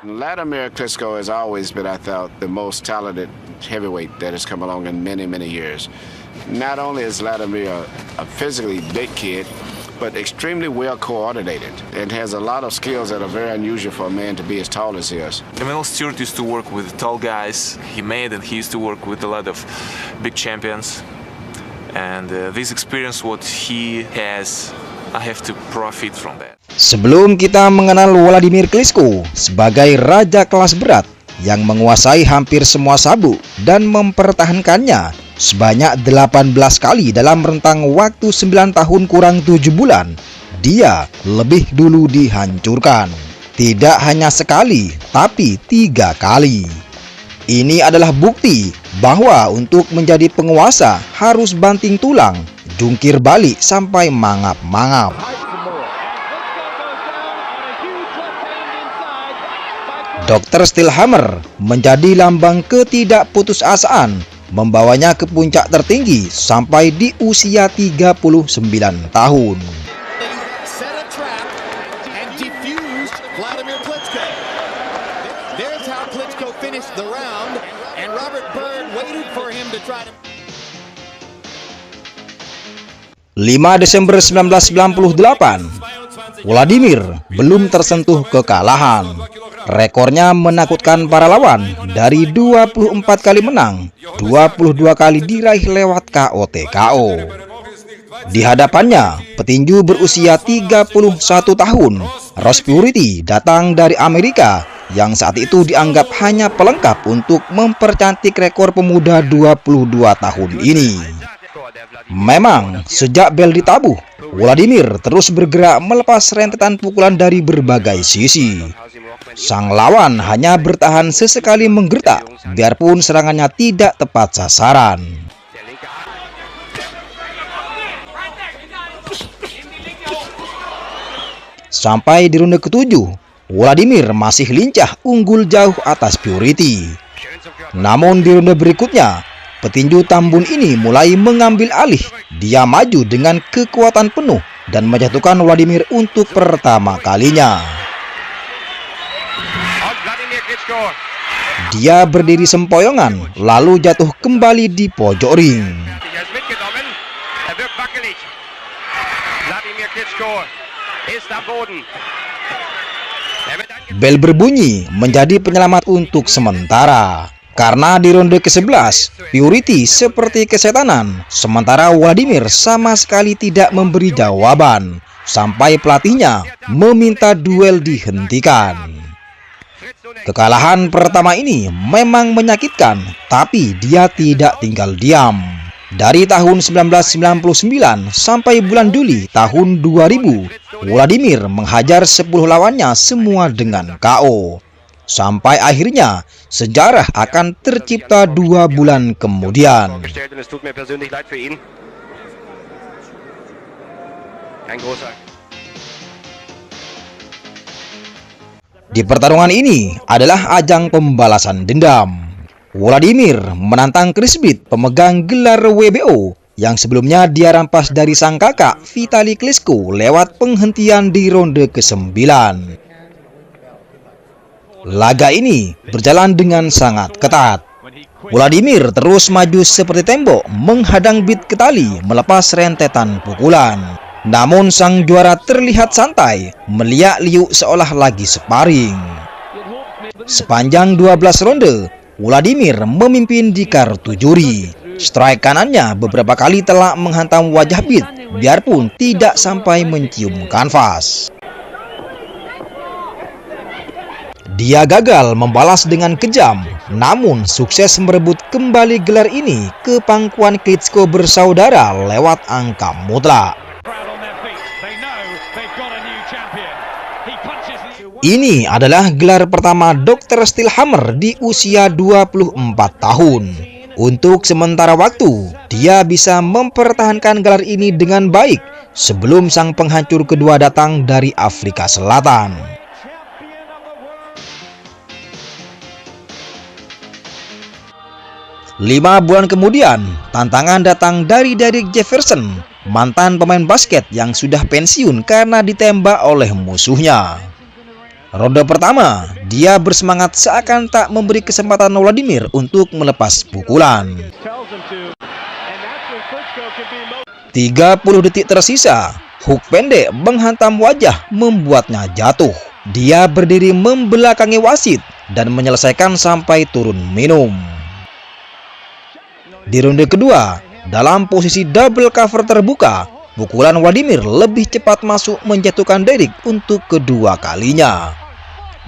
Vladimir Klitschko has always been, I thought, the most talented heavyweight that has come along in many, many years. Not only is Vladimir a physically big kid, but extremely well coordinated and has a lot of skills that are very unusual for a man to be as tall as he is. Emil Stewart used to work with tall guys. He used to work with a lot of big champions. And this experience, what he has, I have to profit from that. Sebelum kita mengenal Wladimir Klitschko sebagai raja kelas berat yang menguasai hampir semua sabuk dan mempertahankannya sebanyak 18 kali dalam rentang waktu 9 tahun kurang 7 bulan, dia lebih dulu dihancurkan. Tidak hanya sekali, tapi 3 kali. Ini adalah bukti bahwa untuk menjadi penguasa harus banting tulang, jungkir balik sampai mangap-mangap. Dr. Stillhammer menjadi lambang ketidakputusasaan, membawanya ke puncak tertinggi sampai di usia 39 tahun. (5 Desember 1998), Wladimir belum tersentuh kekalahan. Rekornya menakutkan para lawan, dari 24 kali menang, 22 kali diraih lewat KO/TKO. Di hadapannya, petinju berusia 31 tahun, Ross Purity, datang dari Amerika, yang saat itu dianggap hanya pelengkap untuk mempercantik rekor pemuda 22 tahun ini. Memang, sejak bel ditabuh, Wladimir terus bergerak melepas rentetan pukulan dari berbagai sisi. Sang lawan hanya bertahan sesekali menggertak, biarpun serangannya tidak tepat sasaran. Sampai di ronde ke-7, Wladimir masih lincah unggul jauh atas Purity. Namun di ronde berikutnya, petinju Tambun ini mulai mengambil alih. Dia maju dengan kekuatan penuh dan menjatuhkan Wladimir untuk pertama kalinya. Dia berdiri sempoyongan, lalu jatuh kembali di pojok ring. Bel berbunyi menjadi penyelamat untuk sementara. Karena di ronde ke-11, Purity seperti kesetanan, sementara Wladimir sama sekali tidak memberi jawaban, sampai pelatihnya meminta duel dihentikan. Kekalahan pertama ini memang menyakitkan, tapi dia tidak tinggal diam. Dari tahun 1999 sampai bulan Juli tahun 2000, Wladimir menghajar 10 lawannya semua dengan KO. Sampai akhirnya sejarah akan tercipta 2 bulan kemudian. Di pertarungan ini adalah ajang pembalasan dendam. Wladimir menantang Chris Bid, pemegang gelar WBO, yang sebelumnya dia rampas dari sang kakak Vitali Klitschko lewat penghentian di ronde ke-9. Laga ini berjalan dengan sangat ketat. Wladimir terus maju seperti tembok, menghadang Bid ke tali, melepas rentetan pukulan. Namun sang juara terlihat santai, meliak-liuk seolah lagi sparring. Sepanjang 12 ronde, Wladimir memimpin di kartu juri. Strike kanannya beberapa kali telah menghantam wajah Bid, biarpun tidak sampai mencium kanvas. Dia gagal membalas dengan kejam, namun sukses merebut kembali gelar ini ke pangkuan Klitschko bersaudara lewat angka mutlak. Ini adalah gelar pertama Dr. Stillhammer di usia 24 tahun. Untuk sementara waktu, dia bisa mempertahankan gelar ini dengan baik sebelum sang penghancur kedua datang dari Afrika Selatan. Lima bulan kemudian, tantangan datang dari Derrick Jefferson, mantan pemain basket yang sudah pensiun karena ditembak oleh musuhnya. Ronde pertama, dia bersemangat seakan tak memberi kesempatan Wladimir untuk melepas pukulan. 30 detik tersisa, hook pendek menghantam wajah membuatnya jatuh. Dia berdiri membelakangi wasit dan menyelesaikan sampai turun minum. Di ronde kedua, dalam posisi double cover terbuka, pukulan Wladimir lebih cepat masuk menjatuhkan Derek untuk kedua kalinya.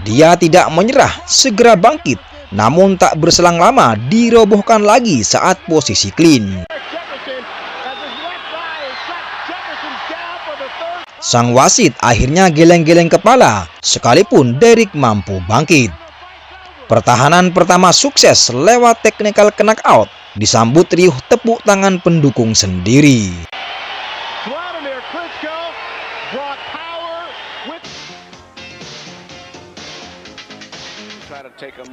Dia tidak menyerah, segera bangkit, namun tak berselang lama dirobohkan lagi saat posisi clean. Sang wasit akhirnya geleng-geleng kepala, sekalipun Derek mampu bangkit. Pertahanan pertama sukses lewat technical knockout, disambut riuh tepuk tangan pendukung sendiri.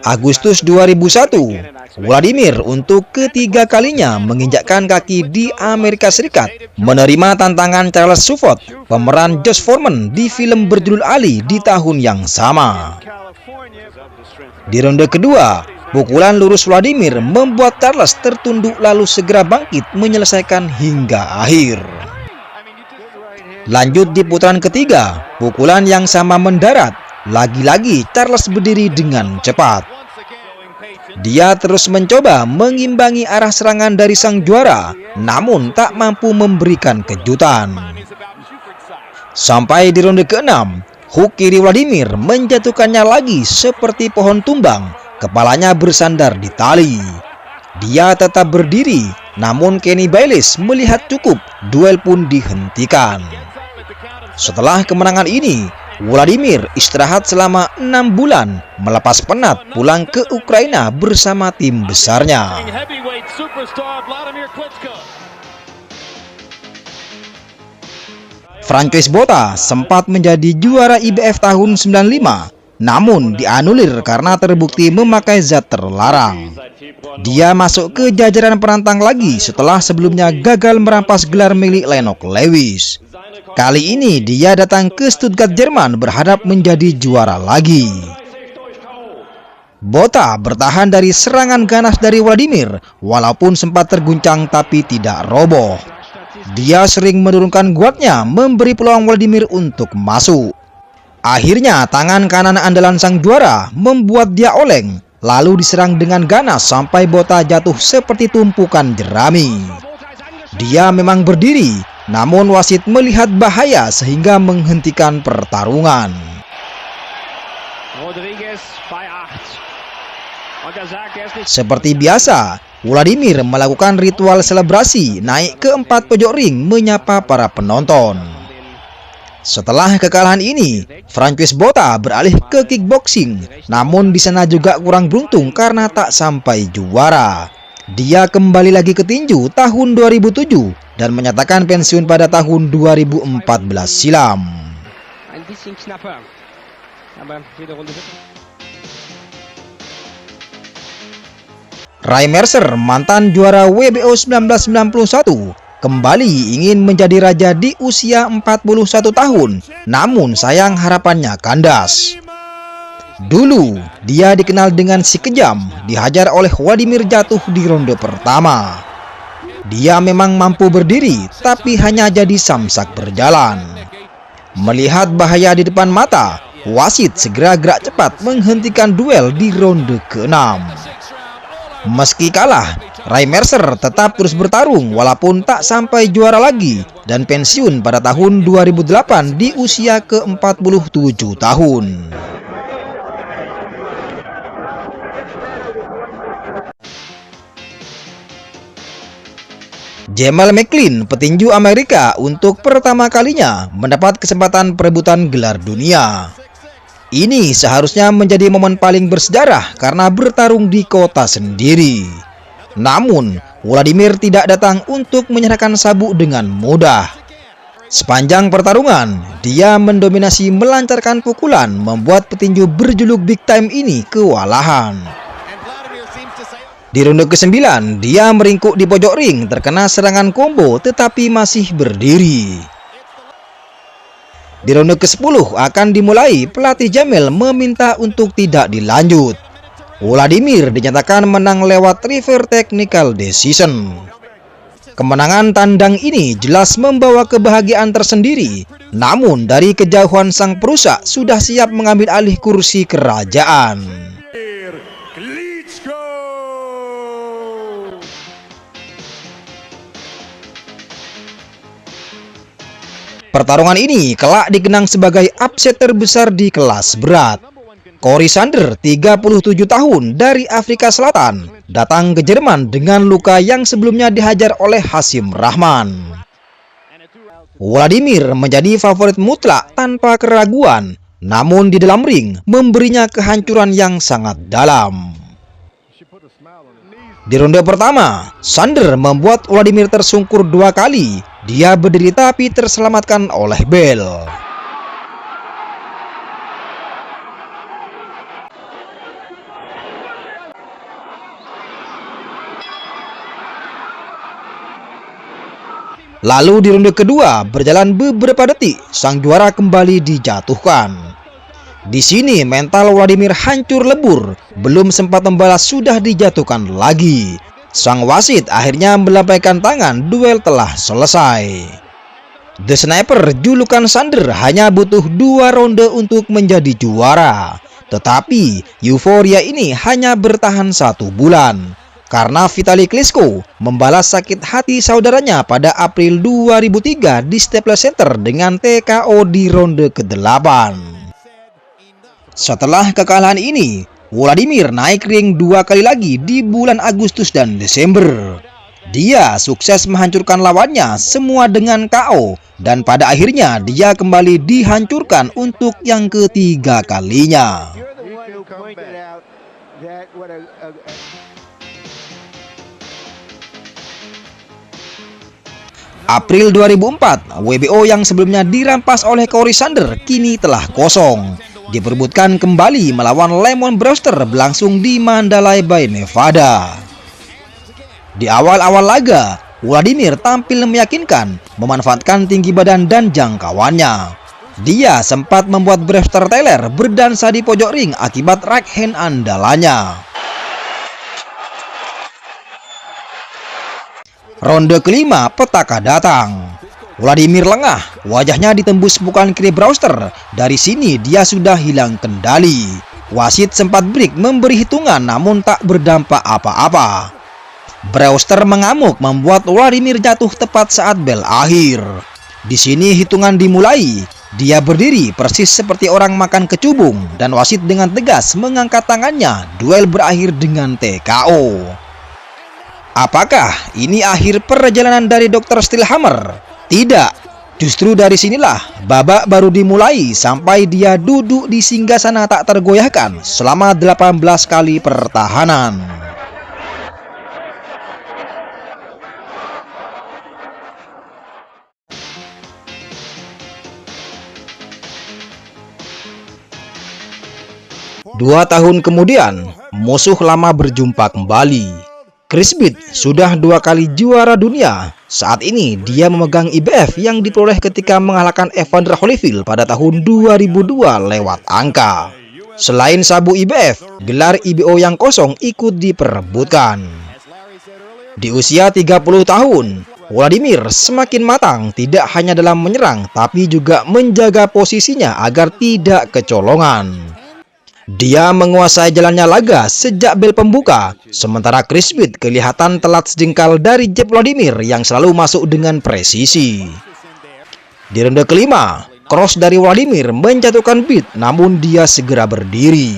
Agustus 2001, Wladimir untuk ketiga kalinya menginjakkan kaki di Amerika Serikat, menerima tantangan Charles Suffolk, pemeran Josh Foreman di film berjudul Ali di tahun yang sama. Di ronde kedua, pukulan lurus Wladimir membuat Charles tertunduk lalu segera bangkit menyelesaikan hingga akhir. Lanjut di putaran ketiga, pukulan yang sama mendarat. Lagi-lagi Charles berdiri dengan cepat. Dia terus mencoba mengimbangi arah serangan dari sang juara, namun tak mampu memberikan kejutan. Sampai di ronde ke-6, hook kiri Wladimir menjatuhkannya lagi seperti pohon tumbang, kepalanya bersandar di tali. Dia tetap berdiri, namun Kenny Bayless melihat cukup, duel pun dihentikan. Setelah kemenangan ini, Wladimir istirahat selama 6 bulan, melepas penat pulang ke Ukraina bersama tim besarnya. Francois Botha sempat menjadi juara IBF tahun 95, namun dianulir karena terbukti memakai zat terlarang. Dia masuk ke jajaran penantang lagi setelah sebelumnya gagal merampas gelar milik Lennox Lewis. Kali ini dia datang ke Stuttgart, Jerman berharap menjadi juara lagi. Botha bertahan dari serangan ganas dari Wladimir, walaupun sempat terguncang tapi tidak roboh. Dia sering menurunkan guardnya, memberi peluang Wladimir untuk masuk. Akhirnya tangan kanan andalan sang juara membuat dia oleng, lalu diserang dengan ganas sampai Botha jatuh seperti tumpukan jerami. Dia memang berdiri, namun wasit melihat bahaya sehingga menghentikan pertarungan. Seperti biasa, Wladimir melakukan ritual selebrasi naik ke 4 pojok ring menyapa para penonton. Setelah kekalahan ini, Francois Botha beralih ke kickboxing, namun di sana juga kurang beruntung karena tak sampai juara. Dia kembali lagi ke tinju tahun 2007 dan menyatakan pensiun pada tahun 2014 silam. Ray Mercer, mantan juara WBO 1991, kembali ingin menjadi raja di usia 41 tahun, namun sayang harapannya kandas. Dulu, dia dikenal dengan si kejam, dihajar oleh Wladimir jatuh di ronde pertama. Dia memang mampu berdiri, tapi hanya jadi samsak berjalan. Melihat bahaya di depan mata, wasit segera gerak cepat menghentikan duel di ronde ke-6. Meski kalah, Ray Mercer tetap terus bertarung walaupun tak sampai juara lagi dan pensiun pada tahun 2008 di usia ke-47 tahun. Jamal McLean, petinju Amerika, untuk pertama kalinya mendapat kesempatan perebutan gelar dunia. Ini seharusnya menjadi momen paling bersejarah karena bertarung di kota sendiri. Namun, Wladimir tidak datang untuk menyerahkan sabuk dengan mudah. Sepanjang pertarungan, dia mendominasi melancarkan pukulan, membuat petinju berjuluk Big Time ini kewalahan. Di ronde ke-9, dia meringkuk di pojok ring, terkena serangan combo tetapi masih berdiri. Di ronde ke-10 akan dimulai, pelatih Jamel meminta untuk tidak dilanjut. Wladimir dinyatakan menang lewat reverse technical decision. Kemenangan tandang ini jelas membawa kebahagiaan tersendiri. Namun dari kejauhan sang perusak sudah siap mengambil alih kursi kerajaan. Pertarungan ini kelak dikenang sebagai upset terbesar di kelas berat. Cory Sanders, 37 tahun dari Afrika Selatan, datang ke Jerman dengan luka yang sebelumnya dihajar oleh Hasim Rahman. Wladimir menjadi favorit mutlak tanpa keraguan, namun di dalam ring memberinya kehancuran yang sangat dalam. Di ronde pertama, Sanders membuat Wladimir tersungkur 2 kali. Dia berdiri tapi terselamatkan oleh bel. Lalu di ronde kedua, berjalan beberapa detik, sang juara kembali dijatuhkan. Di sini mental Wladimir hancur lebur, belum sempat membalas sudah dijatuhkan lagi. Sang wasit akhirnya melambaikan tangan, duel telah selesai. The Sniper, julukan Sanders, hanya butuh 2 ronde untuk menjadi juara. Tetapi euforia ini hanya bertahan 1 bulan. Karena Vitali Klitschko membalas sakit hati saudaranya pada April 2003 di Staples Center dengan TKO di ronde ke-8. Setelah kekalahan ini, Wladimir naik ring 2 kali lagi di bulan Agustus dan Desember. Dia sukses menghancurkan lawannya semua dengan KO, dan pada akhirnya dia kembali dihancurkan untuk yang ketiga kalinya. April 2004, WBO yang sebelumnya dirampas oleh Cory Sanders kini telah kosong. Diperebutkan kembali melawan Lemon Brewster berlangsung di Mandalay Bay, Nevada. Di awal-awal laga, Wladimir tampil meyakinkan, memanfaatkan tinggi badan dan jangkauannya. Dia sempat membuat Brewster Taylor berdansa di pojok ring akibat right hand andalannya. Ronde kelima, petaka datang. Wladimir lengah, wajahnya ditembus pukulan kiri Brewster. Dari sini dia sudah hilang kendali. Wasit sempat break memberi hitungan namun tak berdampak apa-apa. Brewster mengamuk membuat Wladimir jatuh tepat saat bel akhir. Di sini hitungan dimulai. Dia berdiri persis seperti orang makan kecubung dan wasit dengan tegas mengangkat tangannya. Duel berakhir dengan TKO. Apakah ini akhir perjalanan dari Dr. Steelhammer? Tidak, justru dari sinilah babak baru dimulai sampai dia duduk di singgasana tak tergoyahkan selama 18 kali pertahanan. Dua tahun kemudian, musuh lama berjumpa kembali. Chris Bid sudah 2 kali juara dunia. Saat ini dia memegang IBF yang diperoleh ketika mengalahkan Evander Holyfield pada tahun 2002 lewat angka. Selain sabu IBF, gelar IBO yang kosong ikut diperebutkan. Di usia 30 tahun, Wladimir semakin matang tidak hanya dalam menyerang tapi juga menjaga posisinya agar tidak kecolongan. Dia menguasai jalannya laga sejak bel pembuka, sementara Chris Bid kelihatan telat sejengkal dari jab Wladimir yang selalu masuk dengan presisi. Di ronde kelima, cross dari Wladimir menjatuhkan Bid, namun dia segera berdiri.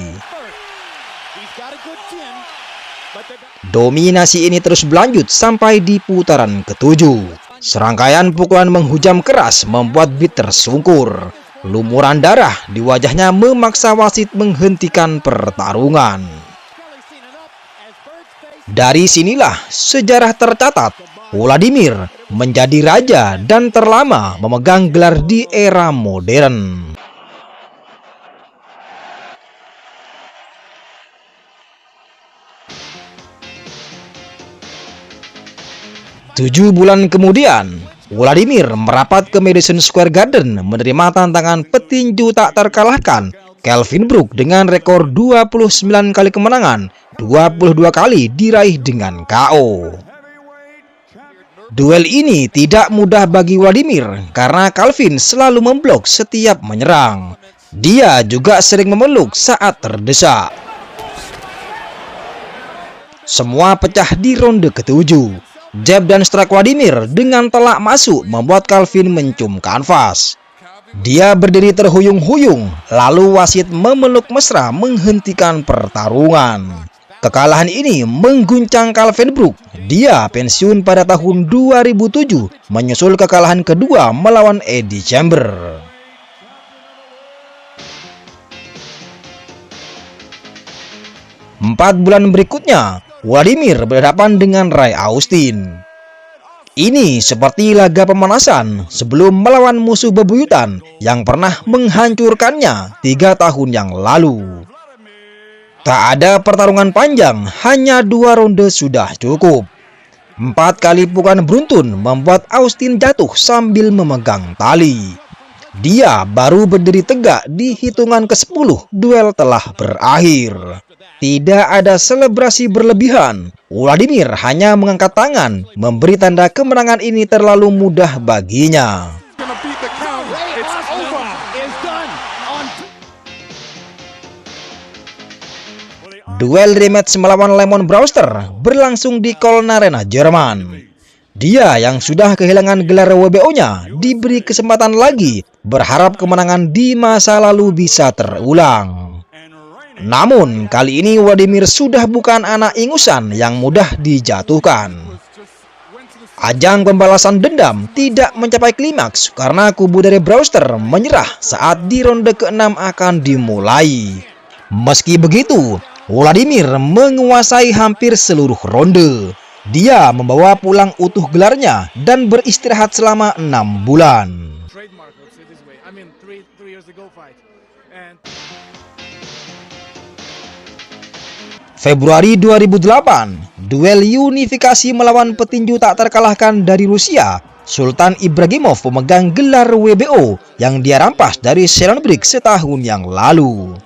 Dominasi ini terus berlanjut sampai di putaran ke-7. Serangkaian pukulan menghujam keras membuat Bid tersungkur. Lumuran darah di wajahnya memaksa wasit menghentikan pertarungan. Dari sinilah sejarah tercatat, Wladimir menjadi raja dan terlama memegang gelar di era modern. Tujuh bulan kemudian, Wladimir merapat ke Madison Square Garden menerima tantangan petinju tak terkalahkan Kelvin Brook dengan rekor 29 kali kemenangan, 22 kali diraih dengan KO. Duel ini tidak mudah bagi Wladimir karena Kelvin selalu memblok setiap menyerang. Dia juga sering memeluk saat terdesak. Semua pecah di ronde ke-7. Jab dan strike Wladimir dengan telak masuk membuat Kelvin mencium kanvas. Dia berdiri terhuyung-huyung, lalu wasit memeluk mesra menghentikan pertarungan. Kekalahan ini mengguncang Kelvin Brook. Dia pensiun pada tahun 2007, menyusul kekalahan kedua melawan Eddie Chamber. Empat bulan berikutnya, Wladimir berhadapan dengan Ray Austin. Ini seperti laga pemanasan sebelum melawan musuh bebuyutan yang pernah menghancurkannya 3 tahun yang lalu. Tak ada pertarungan panjang, hanya 2 ronde sudah cukup. 4 kali pukulan beruntun membuat Austin jatuh sambil memegang tali. Dia baru berdiri tegak di hitungan ke-10, duel telah berakhir. Tidak ada selebrasi berlebihan. Wladimir hanya mengangkat tangan, memberi tanda kemenangan ini terlalu mudah baginya. Duel rematch melawan Lemon Brewster berlangsung di Köln Arena, Jerman. Dia yang sudah kehilangan gelar WBO-nya diberi kesempatan lagi, berharap kemenangan di masa lalu bisa terulang. Namun kali ini Wladimir sudah bukan anak ingusan yang mudah dijatuhkan. Ajang pembalasan dendam tidak mencapai klimaks karena kubu dari Brewster menyerah saat di ronde ke-6 akan dimulai. Meski begitu, Wladimir menguasai hampir seluruh ronde. Dia membawa pulang utuh gelarnya dan beristirahat selama 6 bulan. Februari 2008, duel unifikasi melawan petinju tak terkalahkan dari Rusia, Sultan Ibragimov pemegang gelar WBO yang dia rampas dari Sharon Briggs setahun yang lalu.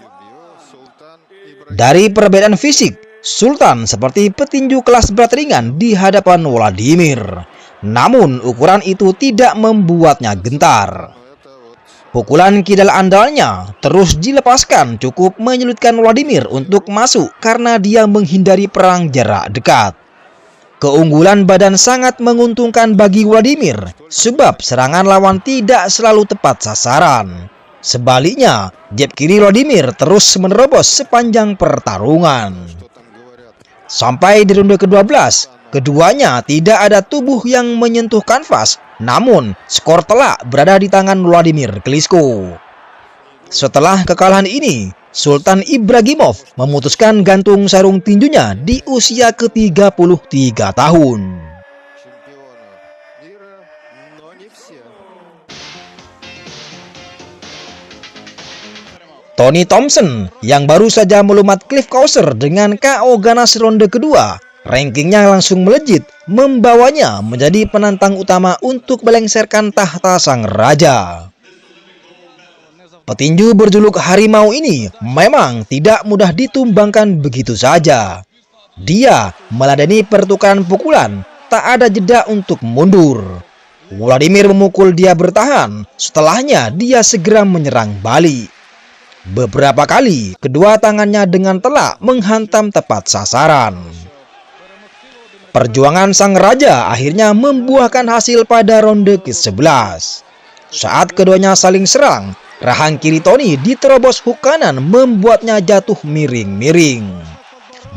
Dari perbedaan fisik, Sultan seperti petinju kelas berat ringan di hadapan Wladimir. Namun ukuran itu tidak membuatnya gentar. Pukulan kidal andalnya terus dilepaskan cukup menyulitkan Wladimir untuk masuk karena dia menghindari perang jarak dekat. Keunggulan badan sangat menguntungkan bagi Wladimir sebab serangan lawan tidak selalu tepat sasaran. Sebaliknya, jab kiri Wladimir terus menerobos sepanjang pertarungan. Sampai di ronde ke-12, keduanya tidak ada tubuh yang menyentuh kanvas. Namun, skor telak berada di tangan Wladimir Klitschko. Setelah kekalahan ini, Sultan Ibragimov memutuskan gantung sarung tinjunya di usia ke-33 tahun. Tony Thompson yang baru saja melumat Cliff Cowser dengan KO ganas ronde kedua, rankingnya langsung melejit, membawanya menjadi penantang utama untuk melengsarkan tahta sang raja. Petinju berjuluk Harimau ini memang tidak mudah ditumbangkan begitu saja. Dia meladeni pertukaran pukulan, tak ada jeda untuk mundur. Wladimir memukul dia bertahan, setelahnya dia segera menyerang balik. Beberapa kali, kedua tangannya dengan telak menghantam tepat sasaran. Perjuangan sang raja akhirnya membuahkan hasil pada ronde ke-11. Saat keduanya saling serang, rahang kiri Tony diterobos hook kanan membuatnya jatuh miring-miring.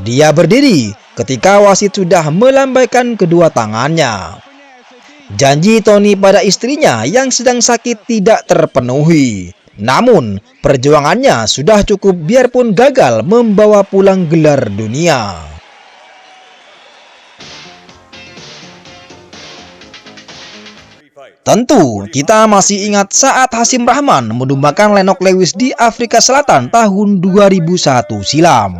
Dia berdiri ketika wasit sudah melambaikan kedua tangannya. Janji Tony pada istrinya yang sedang sakit tidak terpenuhi. Namun, perjuangannya sudah cukup biarpun gagal membawa pulang gelar dunia. Tentu, kita masih ingat saat Hasim Rahman menumbakan Lennox Lewis di Afrika Selatan tahun 2001 silam.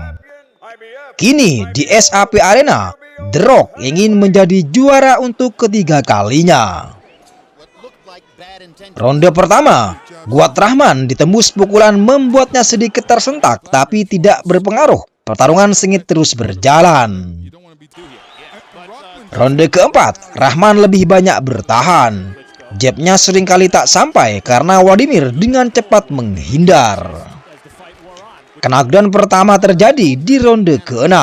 Kini, di SAP Arena, The Rock ingin menjadi juara untuk ketiga kalinya. Ronde pertama, Guat Rahman ditembus pukulan membuatnya sedikit tersentak tapi tidak berpengaruh. Pertarungan sengit terus berjalan. Ronde keempat, Rahman lebih banyak bertahan. Jabnya seringkali tak sampai karena Wladimir dengan cepat menghindar. Knockdown pertama terjadi di ronde ke-6.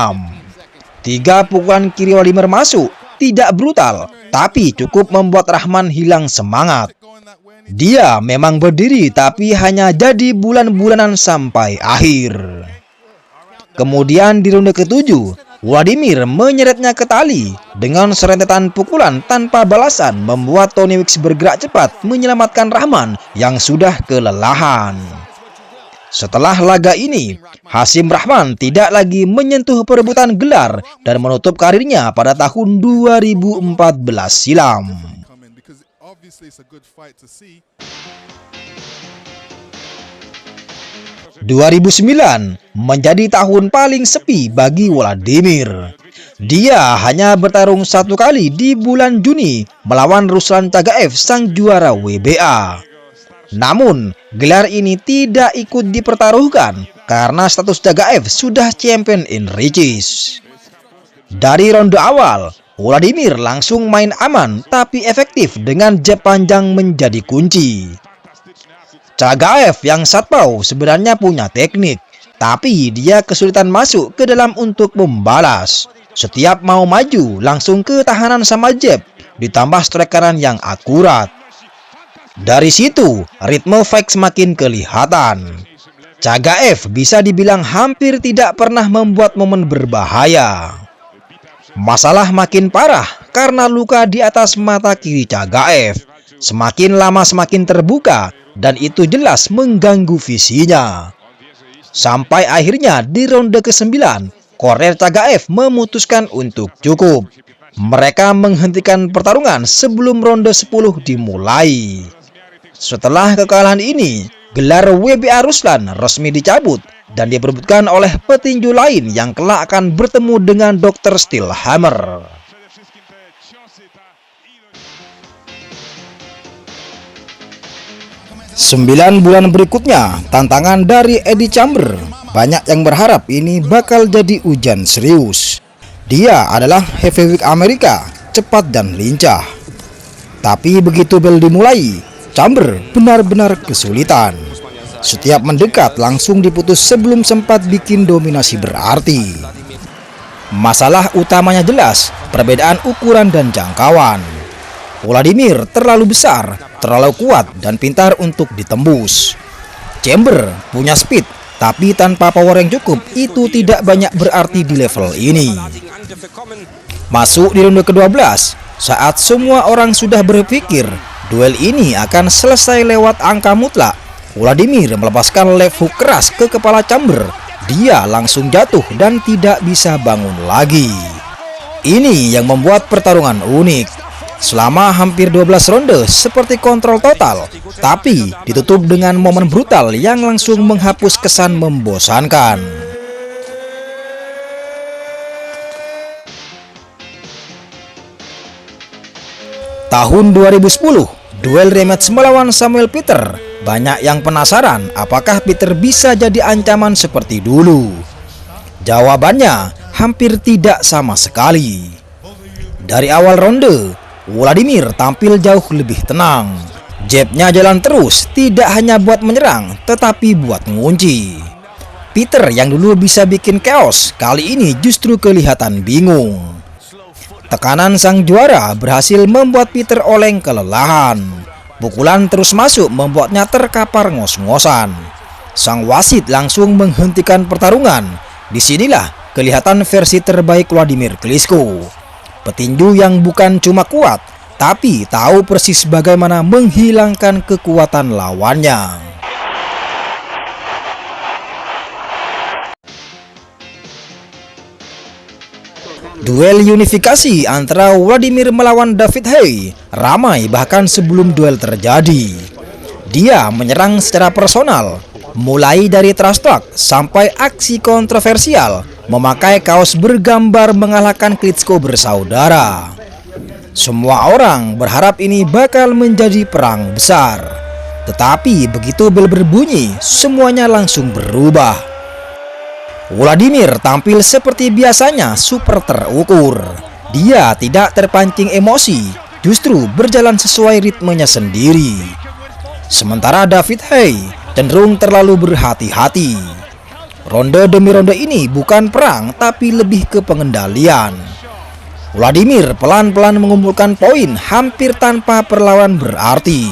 3 pukulan kiri Wladimir masuk, tidak brutal, tapi cukup membuat Rahman hilang semangat. Dia memang berdiri tapi hanya jadi bulan-bulanan sampai akhir. Kemudian di ronde ke-7, Wladimir menyeretnya ke tali dengan serentetan pukulan tanpa balasan membuat Tony Weeks bergerak cepat menyelamatkan Rahman yang sudah kelelahan. Setelah laga ini, Hasim Rahman tidak lagi menyentuh perebutan gelar dan menutup karirnya pada tahun 2014 silam. 2009 menjadi tahun paling sepi bagi Wladimir. Dia hanya bertarung 1 kali di bulan Juni melawan Ruslan Chagaev, sang juara WBA. Namun, gelar ini tidak ikut dipertaruhkan karena status Chagaev sudah champion in riches. Dari ronde awal, Wladimir langsung main aman tapi efektif dengan jab panjang menjadi kunci. Chagaev yang satpau sebenarnya punya teknik, tapi dia kesulitan masuk ke dalam untuk membalas. Setiap mau maju langsung ke tahanan sama jab, ditambah strike kanan yang akurat. Dari situ, ritme fight semakin kelihatan. Chagaev bisa dibilang hampir tidak pernah membuat momen berbahaya. Masalah makin parah karena luka di atas mata kiri Chagaev. Semakin lama semakin terbuka dan itu jelas mengganggu visinya. Sampai akhirnya di ronde ke-9, korner Chagaev memutuskan untuk cukup. Mereka menghentikan pertarungan sebelum ronde 10 dimulai. Setelah kekalahan ini, gelar WBA Ruslan resmi dicabut dan diperebutkan oleh petinju lain yang kelak akan bertemu dengan Dr. Stillhammer. Sembilan bulan berikutnya, tantangan dari Eddie Chamber. Banyak yang berharap ini bakal jadi ujian serius. Dia adalah heavyweight Amerika, cepat dan lincah. Tapi begitu bel dimulai, Chamber benar-benar kesulitan. Setiap mendekat langsung diputus sebelum sempat bikin dominasi berarti. Masalah utamanya jelas, perbedaan ukuran dan jangkauan. Wladimir terlalu besar, terlalu kuat dan pintar untuk ditembus. Chamber punya speed, tapi tanpa power yang cukup itu tidak banyak berarti di level ini. Masuk di ronde ke-12, saat semua orang sudah berpikir duel ini akan selesai lewat angka mutlak, Wladimir melepaskan left hook keras ke kepala Chamber. Dia langsung jatuh dan tidak bisa bangun lagi. Ini yang membuat pertarungan unik. Selama hampir 12 ronde seperti kontrol total, tapi ditutup dengan momen brutal yang langsung menghapus kesan membosankan. Tahun 2010, duel rematch melawan Samuel Peter. Banyak yang penasaran apakah Peter bisa jadi ancaman seperti dulu. Jawabannya hampir tidak sama sekali. Dari awal ronde, Wladimir tampil jauh lebih tenang. Jabnya jalan terus, tidak hanya buat menyerang, tetapi buat mengunci. Peter yang dulu bisa bikin chaos, kali ini justru kelihatan bingung. Tekanan sang juara berhasil membuat Peter oleng kelelahan. Pukulan terus masuk membuatnya terkapar ngos-ngosan. Sang wasit langsung menghentikan pertarungan. Disinilah kelihatan versi terbaik Wladimir Klitschko. Petinju yang bukan cuma kuat, tapi tahu persis bagaimana menghilangkan kekuatan lawannya. Duel unifikasi antara Wladimir melawan David Haye ramai bahkan sebelum duel terjadi. Dia menyerang secara personal, mulai dari trash talk sampai aksi kontroversial, memakai kaos bergambar mengalahkan Klitschko bersaudara. Semua orang berharap ini bakal menjadi perang besar. Tetapi begitu bel berbunyi, semuanya langsung berubah. Wladimir tampil seperti biasanya super terukur. Dia tidak terpancing emosi, justru berjalan sesuai ritmenya sendiri. Sementara David Haye cenderung terlalu berhati-hati. Ronde demi ronde ini bukan perang, tapi lebih ke pengendalian. Wladimir pelan-pelan mengumpulkan poin hampir tanpa perlawan berarti.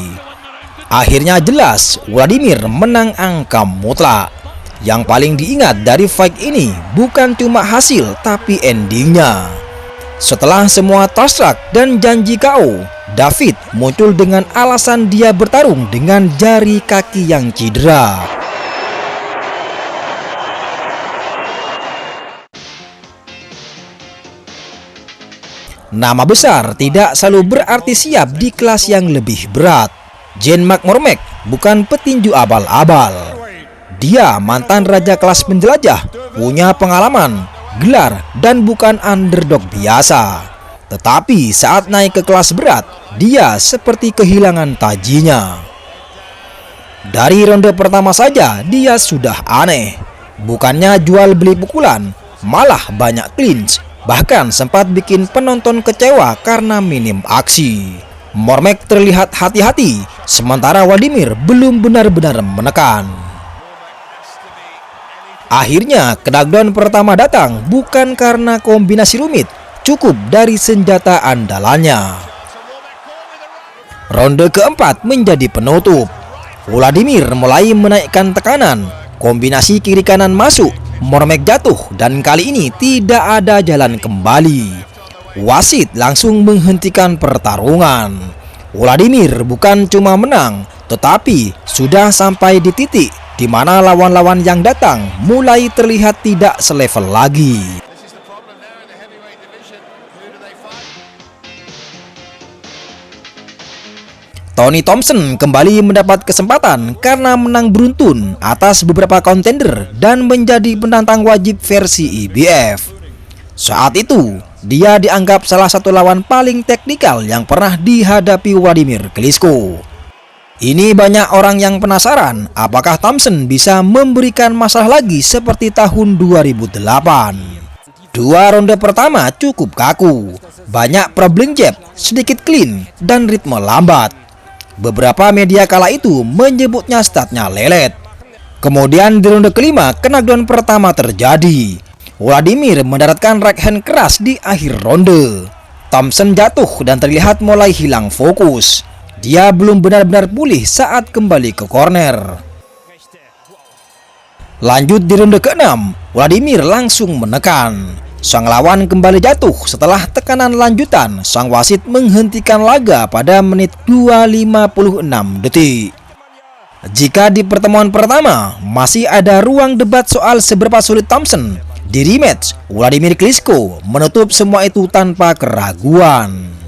Akhirnya jelas Wladimir menang angka mutlak. Yang paling diingat dari fight ini bukan cuma hasil tapi endingnya. Setelah semua tosrak dan janji KO, David muncul dengan alasan dia bertarung dengan jari kaki yang cedera. Nama besar tidak selalu berarti siap di kelas yang lebih berat. Jean McCormack bukan petinju abal-abal. Dia mantan raja kelas penjelajah, punya pengalaman, gelar, dan bukan underdog biasa. Tetapi saat naik ke kelas berat, dia seperti kehilangan tajinya. Dari ronde pertama saja, dia sudah aneh. Bukannya jual beli pukulan, malah banyak clinch. Bahkan sempat bikin penonton kecewa karena minim aksi. Mormek terlihat hati-hati, sementara Wladimir belum benar-benar menekan. Akhirnya knockdown pertama datang bukan karena kombinasi rumit, cukup dari senjata andalannya. Ronde keempat menjadi penutup. Wladimir mulai menaikkan tekanan, kombinasi kiri kanan masuk. Mormek jatuh dan kali ini tidak ada jalan kembali. Wasit langsung menghentikan pertarungan. Wladimir bukan cuma menang, tetapi sudah sampai di titik di mana lawan-lawan yang datang mulai terlihat tidak selevel lagi. Tony Thompson kembali mendapat kesempatan karena menang beruntun atas beberapa kontender dan menjadi penantang wajib versi IBF. Saat itu, dia dianggap salah satu lawan paling teknikal yang pernah dihadapi Wladimir Klitschko. Ini banyak orang yang penasaran apakah Thompson bisa memberikan masalah lagi seperti tahun 2008. Dua ronde pertama cukup kaku, banyak problem jab, sedikit clean, dan ritme lambat. Beberapa media kala itu menyebutnya statnya lelet. Kemudian di ronde kelima, knockdown pertama terjadi. Wladimir mendaratkan right hand keras di akhir ronde. Thompson jatuh dan terlihat mulai hilang fokus. Dia belum benar-benar pulih saat kembali ke corner. Lanjut di ronde ke-6, Wladimir langsung menekan. Sang lawan kembali jatuh setelah tekanan lanjutan. Sang wasit menghentikan laga pada menit 2:56 detik. Jika di pertemuan pertama masih ada ruang debat soal seberapa sulit Thompson, di rematch Wladimir Klitschko menutup semua itu tanpa keraguan.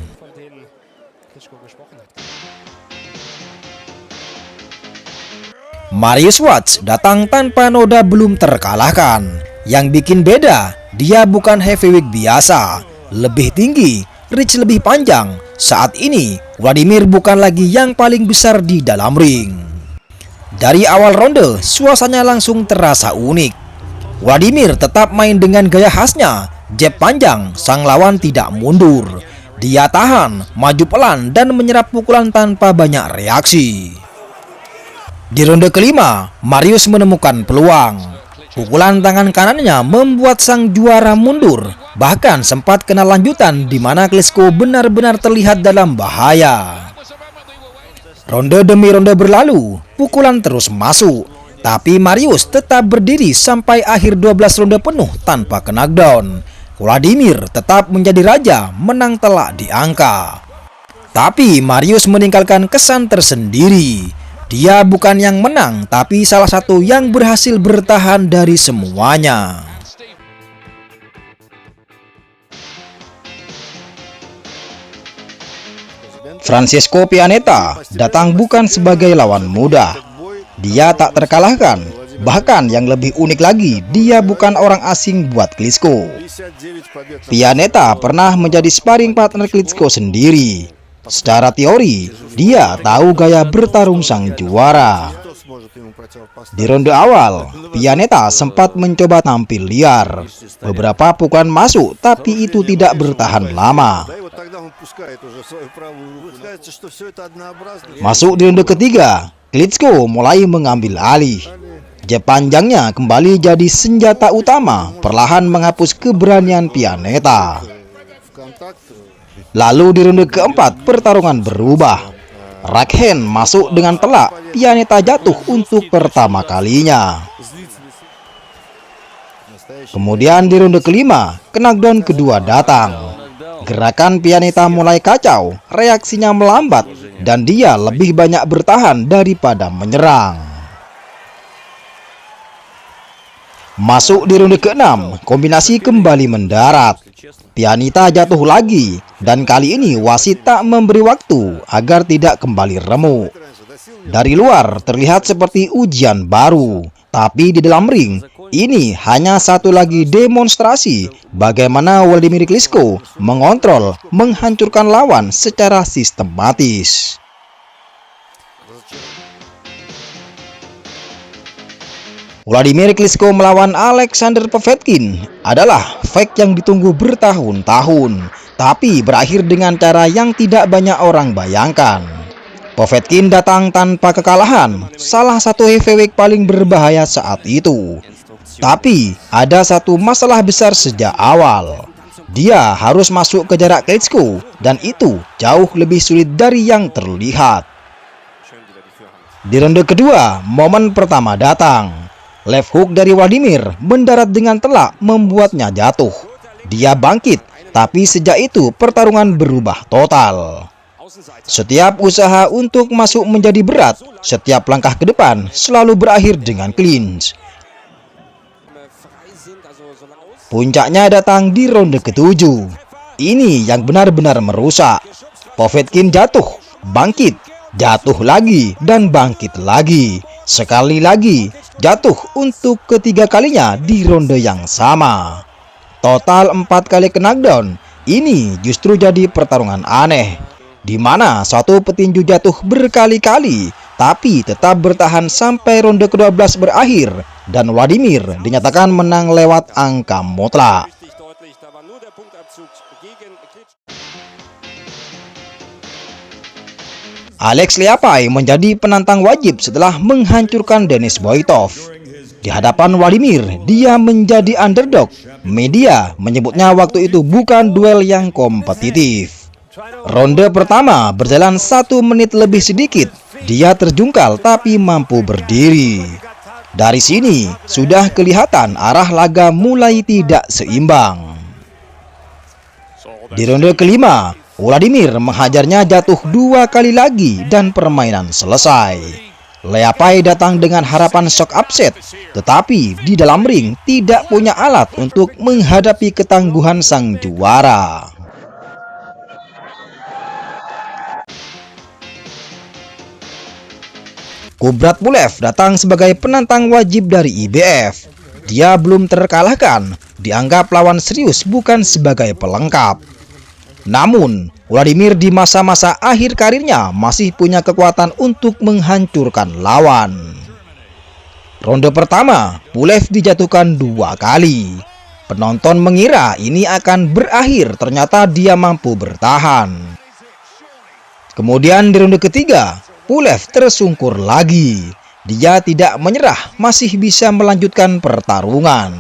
Mariusz Wach datang tanpa noda belum terkalahkan. Yang bikin beda, dia bukan heavyweight biasa, lebih tinggi, reach lebih panjang. Saat ini, Wladimir bukan lagi yang paling besar di dalam ring. Dari awal ronde, suasananya langsung terasa unik. Wladimir tetap main dengan gaya khasnya, jab panjang, sang lawan tidak mundur. Dia tahan, maju pelan, dan menyerap pukulan tanpa banyak reaksi. Di ronde kelima, Mariusz menemukan peluang. Pukulan tangan kanannya membuat sang juara mundur, bahkan sempat kena lanjutan di mana Klitschko benar-benar terlihat dalam bahaya. Ronde demi ronde berlalu, pukulan terus masuk, tapi Mariusz tetap berdiri sampai akhir 12 ronde penuh tanpa knockdown. Wladimir tetap menjadi raja, menang telak di angka. Tapi Mariusz meninggalkan kesan tersendiri. Dia bukan yang menang, tapi salah satu yang berhasil bertahan dari semuanya. Francesco Pianeta datang bukan sebagai lawan mudah. Dia tak terkalahkan, Bahkan yang lebih unik lagi, dia bukan orang asing buat Klitschko. Pianeta pernah menjadi sparring partner Klitschko sendiri. Secara teori, dia tahu gaya bertarung sang juara. Di ronde awal, Pianeta sempat mencoba tampil liar. Beberapa pukulan masuk, tapi itu tidak bertahan lama. Masuk di ronde ketiga, Klitschko mulai mengambil alih. Jab panjangnya kembali jadi senjata utama, perlahan menghapus keberanian Pianeta. Lalu di ronde keempat, pertarungan berubah. Right hand masuk dengan telak, Pianeta jatuh untuk pertama kalinya. Kemudian di ronde kelima, knockdown kedua datang. Gerakan Pianeta mulai kacau, reaksinya melambat, dan dia lebih banyak bertahan daripada menyerang. Masuk di ronde ke-6, kombinasi kembali mendarat. Pianeta jatuh lagi, dan kali ini wasit tak memberi waktu agar tidak kembali remuk. Dari luar terlihat seperti ujian baru, tapi di dalam ring, ini hanya satu lagi demonstrasi bagaimana Wladimir Klitschko mengontrol, menghancurkan lawan secara sistematis. Wladimir Klitschko melawan Alexander Povetkin adalah fight yang ditunggu bertahun-tahun, tapi berakhir dengan cara yang tidak banyak orang bayangkan. Povetkin datang tanpa kekalahan, salah satu heavyweight paling berbahaya saat itu. Tapi ada satu masalah besar sejak awal. Dia harus masuk ke jarak Klitschko, dan itu jauh lebih sulit dari yang terlihat. Di ronde kedua, momen pertama datang. Left hook dari Wladimir mendarat dengan telak membuatnya jatuh. Dia bangkit, tapi sejak itu pertarungan berubah total. Setiap usaha untuk masuk menjadi berat, setiap langkah ke depan selalu berakhir dengan clinch. Puncaknya datang di ronde ke-7. Ini yang benar-benar merusak. Povetkin jatuh, bangkit, jatuh lagi, dan bangkit lagi. Sekali lagi, jatuh untuk ketiga kalinya di ronde yang sama. Total 4 kali knockdown. Ini justru jadi pertarungan aneh, di mana satu petinju jatuh berkali-kali, tapi tetap bertahan sampai ronde ke-12 berakhir, dan Wladimir dinyatakan menang lewat angka mutlak. Alex Leapai menjadi penantang wajib setelah menghancurkan Denis Boitov. Di hadapan Wladimir, dia menjadi underdog. Media menyebutnya waktu itu bukan duel yang kompetitif. Ronde pertama berjalan 1 menit lebih sedikit. Dia terjungkal tapi mampu berdiri. Dari sini sudah kelihatan arah laga mulai tidak seimbang. Di ronde kelima, Wladimir menghajarnya jatuh 2 kali lagi dan permainan selesai. Leapai datang dengan harapan shock upset, tetapi di dalam ring tidak punya alat untuk menghadapi ketangguhan sang juara. Kubrat Pulev datang sebagai penantang wajib dari IBF. Dia belum terkalahkan, dianggap lawan serius bukan sebagai pelengkap. Namun, Wladimir di masa-masa akhir karirnya masih punya kekuatan untuk menghancurkan lawan. Ronde pertama, Pulev dijatuhkan 2 kali. Penonton mengira ini akan berakhir, ternyata dia mampu bertahan. Kemudian di ronde ketiga, Pulev tersungkur lagi. Dia tidak menyerah, masih bisa melanjutkan pertarungan.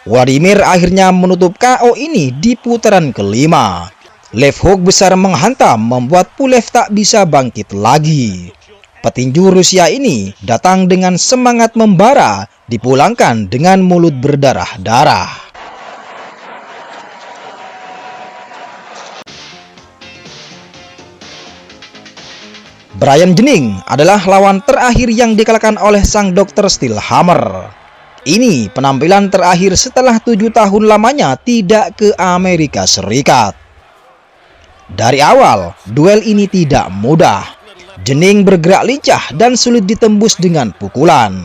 Wladimir akhirnya menutup KO ini di putaran kelima. Left hook besar menghantam membuat Pulev tak bisa bangkit lagi. Petinju Rusia ini datang dengan semangat membara, dipulangkan dengan mulut berdarah-darah. Brian Jennings adalah lawan terakhir yang dikalahkan oleh sang Dr. Steelhammer. Ini penampilan terakhir setelah 7 tahun lamanya tidak ke Amerika Serikat. Dari awal, duel ini tidak mudah. Jennings bergerak lincah dan sulit ditembus dengan pukulan.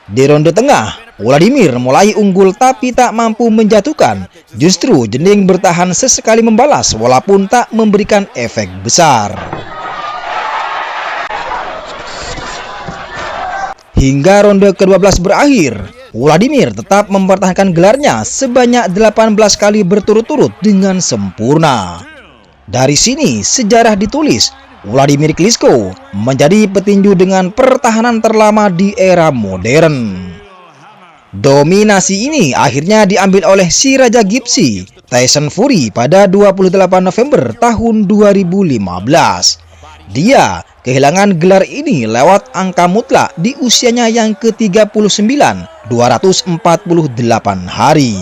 Di ronde tengah, Wladimir mulai unggul tapi tak mampu menjatuhkan. Justru Jening bertahan sesekali membalas walaupun tak memberikan efek besar. Hingga ronde ke-12 berakhir, Wladimir tetap mempertahankan gelarnya sebanyak 18 kali berturut-turut dengan sempurna. Dari sini sejarah ditulis, Wladimir Klitschko menjadi petinju dengan pertahanan terlama di era modern. Dominasi ini akhirnya diambil oleh si Raja Gipsy, Tyson Fury pada 28 November tahun 2015. Dia kehilangan gelar ini lewat angka mutlak di usianya yang ke-39, 248 hari.